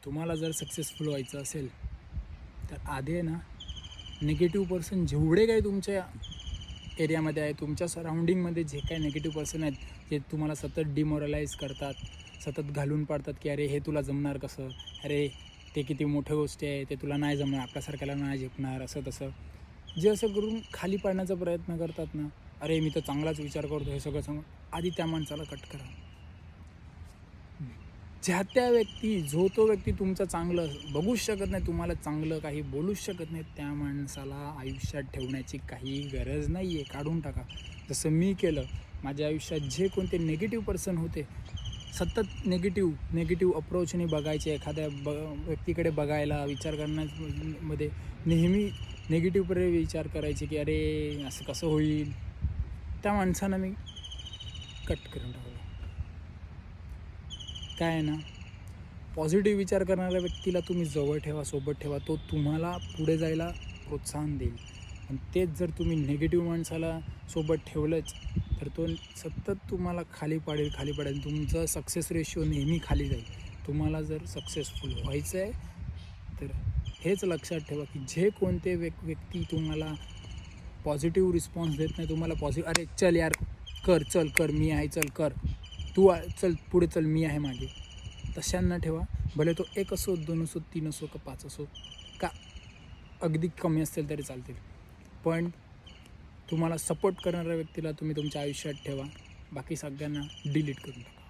तुम्हाला जर सक्सेसफुल व्हायचं असेल तर आधी आहे ना, निगेटिव्ह पर्सन जेवढे काही तुमच्या एरियामध्ये आहे, तुमच्या सराउंडिंगमध्ये जे काही निगेटिव्ह पर्सन आहेत, जे तुम्हाला सतत डिमोरलाईज करतात, सतत घालून पाडतात की अरे हे तुला जमणार कसं, अरे ते किती मोठ्या गोष्टी आहे, ते तुला नाही जमणार, आपल्यासारख्याला नाही झेपणार, असं तसं, जे असं करून खाली पाडण्याचा प्रयत्न करतात ना, अरे मी तर चांगलाच विचार करतो, हे सगळं सांगून आधी त्या माणसाला कट करा. ज्या त्या व्यक्ती, जो तो व्यक्ती तुमचं चांगलं बघूच शकत नाही, तुम्हाला चांगलं काही बोलूच शकत नाही, त्या माणसाला आयुष्यात ठेवण्याची काही गरज नाही आहे, काढून टाका. जसं मी केलं. माझ्या आयुष्यात जे कोणते निगेटिव्ह पर्सन होते, सतत निगेटिव्ह अप्रोचने बघायचे, एखाद्या व्यक्तीकडे बघायला, विचार करण्यामध्ये नेहमी निगेटिव्हकडे विचार करायचे की अरे असं कसं होईल, त्या माणसानं मी कट करून टाकलं. काय आहे ना, पॉझिटिव्ह विचार करणाऱ्या व्यक्तीला तुम्ही जवळ ठेवा, सोबत ठेवा, तो तुम्हाला पुढे जायला प्रोत्साहन देईल. आणि तेच जर तुम्ही निगेटिव्ह माणसाला सोबत ठेवलंच तर तो सतत तुम्हाला खाली पाडेल. तुमचं सक्सेस रेशो नेहमी खाली जाईल. तुम्हाला जर सक्सेसफुल व्हायचं आहे तर हेच लक्षात ठेवा की जे कोणते व्यक्ती तुम्हाला पॉझिटिव्ह रिस्पॉन्स देत नाही, तुम्हाला अरे चल यार कर मी आहे, चल कर तू, चल पुढे चल मी आहे मागे, तशांना ठेवा. भले तो 1 असो, 2 असो, 3 असो का 5 असो, का अगदी कमी असतील तरी चालतील, पण तुम्हाला सपोर्ट करणाऱ्या व्यक्तीला तुम्ही तुमच्या आयुष्यात ठेवा. बाकी सगळ्यांना डिलीट करून टाका.